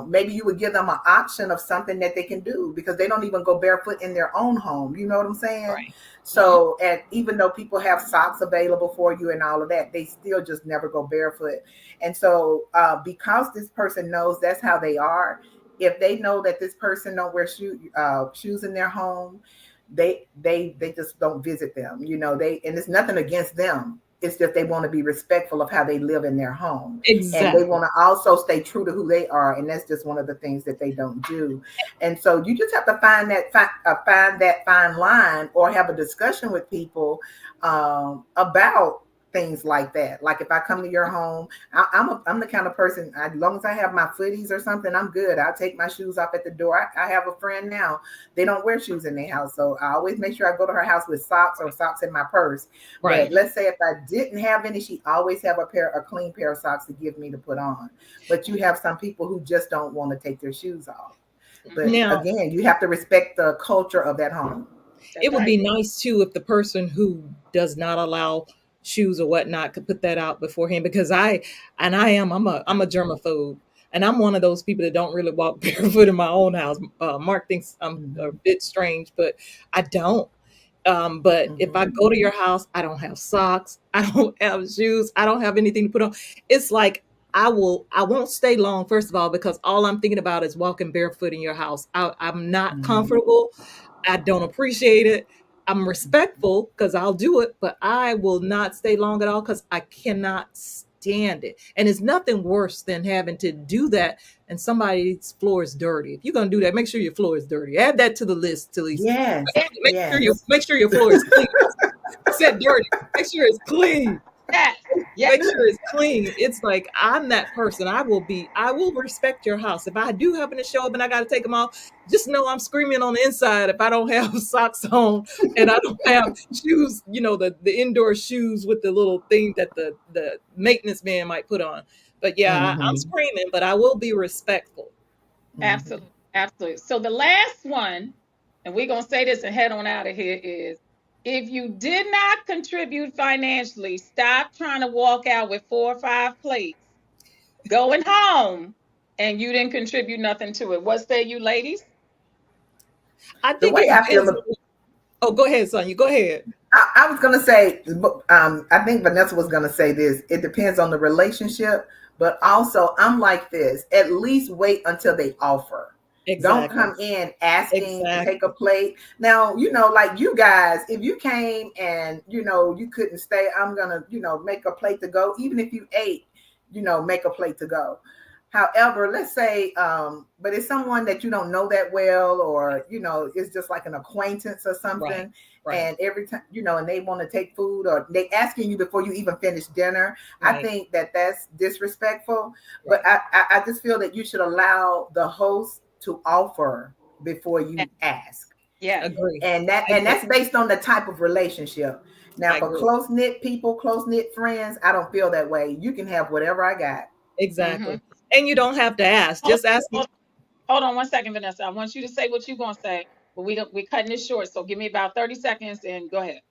maybe you would give them an option of something that they can do because they don't even go barefoot in their own home. You know what I'm saying? Right. Hmm. So, and even though people have socks available for you and all of that, they still just never go barefoot. And so, because this person knows that's how they are, if they know that this person don't wear shoes in their home, they just don't visit them. And it's nothing against them. It's just they want to be respectful of how they live in their home, and they Exactly. want to also stay true to who they are, and that's just one of the things that they don't do. And so you just have to find that fine line, or have a discussion with people about things like that. Like if I come to your home, I'm the kind of person, as long as I have my footies or something, I'm good. I'll take my shoes off at the door. I have a friend now, they don't wear shoes in their house. So I always make sure I go to her house with socks or socks in my purse. Right. But let's say if I didn't have any, she always have a clean pair of socks to give me to put on. But you have some people who just don't want to take their shoes off. But Now, again, you have to respect the culture of that home. it That's would right. be nice too if the person who does not allow shoes or whatnot could put that out beforehand, because I'm a germaphobe, and I'm one of those people that don't really walk barefoot in my own house. Mark thinks I'm a Mhm. bit strange, but I don't. But if I Mhm. go to your house, I don't have socks, I don't have shoes, I don't have anything to put on. It's like I won't stay long, first of all, because all I'm thinking about is walking barefoot in your house. I'm not Mhm. comfortable. I don't appreciate it. I'm respectful because I'll do it, but I will not stay long at all because I cannot stand it. And it's nothing worse than having to do that and somebody's floor is dirty. If you're gonna do that, make sure your floor is dirty. Add that to the list, Talisa. Yes, Yes, yes. Make sure your floor is clean. You said dirty. Make sure it's clean. yes, yes. Make sure it's clean. It's like I'm that person. I will respect your house. If I do happen to show up and I got to take them off, just know I'm screaming on the inside if I don't have socks on and I don't have shoes, the indoor shoes with the little thing that the maintenance man might put on. But yeah, I'm Mhm. screaming, but I will be respectful. Mhm. Absolutely, absolutely. So the last one, and we're gonna say this and head on out of here, is if you did not contribute financially, stop trying to walk out with 4 or 5 plates going home and you didn't contribute nothing to it. What say you ladies? I The think way it I feel, depends. Oh, go ahead, Sonia. Go ahead. I was gonna say, I think Vanessa was gonna say this. It depends on the relationship, but also I'm like this. At least wait until they offer. Don't Exactly. come in asking to take a Exactly. plate. Now, like you guys, if you came and you couldn't stay, I'm gonna make a plate to go. Even if you ate, make a plate to go. However, let's say, but it's someone that you don't know that well, or it's just like an acquaintance or Right. something, Right. and every time and they want to take food, or they asking you before you even finish dinner. I Right. think that that's disrespectful. But Right. I just feel that you should allow the host to offer before Yes, you ask, yes. Agree. and I agree. that's based on the type of relationship. Now, I for agree. close knit people, close knit friends, I don't feel that way. You can have whatever I got. Mm-hmm. Exactly. And you don't have to ask. Hold, Just ask me. hold, hold on 1 second, Vanessa. I want you to say what you're gonna say, but we're cutting this short. So give me about 30 seconds and go ahead.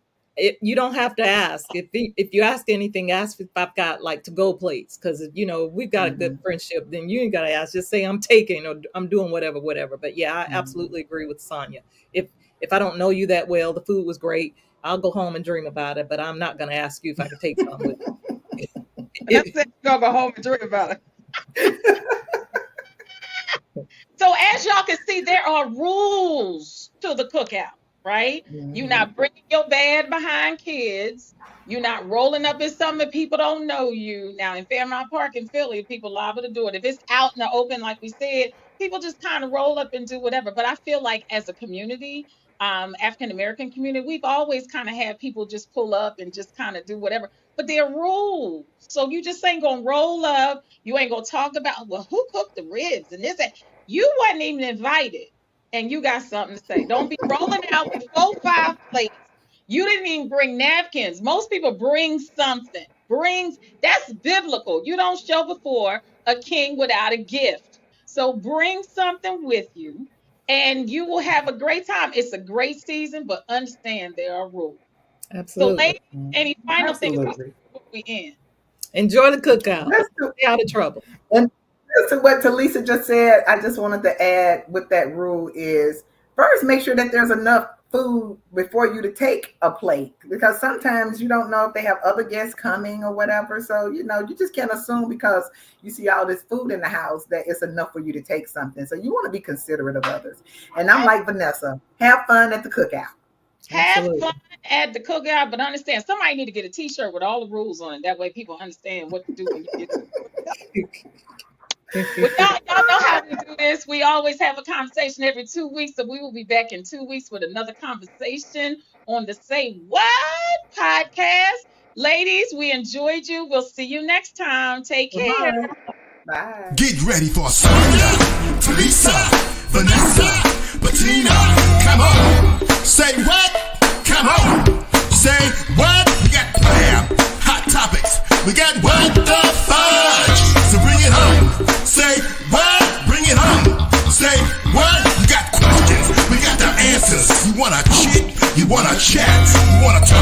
You don't have to ask. If you ask anything, ask if I've got like to go plates, because we've got a good Mhm. friendship. Then you ain't gotta ask. Just say I'm taking, or I'm doing whatever, whatever. But yeah, I Mhm. absolutely agree with Sonia. If I don't know you that well, the food was great. I'll go home and dream about it, but I'm not gonna ask you if I could take some with me. That's it. You're gonna go home and dream about it. So as y'all can see, there are rules to the cookout, right? You're Mhm. not bringing your bad behind kids. You're not rolling up in something that people don't know you. Now in Fairmount Park in Philly, people liable to do it. If it's out in the open, like we said, people just kind of roll up and do whatever. But I feel like as a community, African American community, we've always kind of had people just pull up and just kind of do whatever. But there are rules. So you just ain't gonna roll up. You ain't gonna talk about, well, who cooked the ribs and this. You wasn't even invited, and you got something to say. Don't be rolling out with 4, 5 plates. You didn't even bring napkins. Most people bring something. Brings That's biblical. You don't show before a king without a gift. So bring something with you, and you will have a great time. It's a great season, but understand there are rules. So, Absolutely. ladies, any final things Absolutely. before we end? Enjoy the cookout. Let's do. Stay out of trouble. And to what Talisa just said, I just wanted to add with that rule is first make sure that there's enough food before you to take a plate, because sometimes you don't know if they have other guests coming or whatever. So you just can't assume because you see all this food in the house that it's enough for you to take something. So you want to be considerate of others. And I'm like Vanessa, have fun at the cookout. Have fun Absolutely. at the cookout, but understand somebody need to get a T-shirt with all the rules on it. That way, people understand what to do when you get to the cookout. Well, y'all know how we do this. We always have a conversation every 2 weeks, so we will be back in 2 weeks with another conversation on the Say What podcast. Ladies, we enjoyed you. We'll see you next time. Take care. Bye. Bye. Get ready for Sonia, Teresa, Vanessa, Bettina. Come on. Say what? Come on. Say what? We got bam, hot topics. We got what the fudge. So bring it home. Say what? Bring it home. Say what? We got questions. We got the answers. You wanna cheat? You wanna chat? You wanna talk?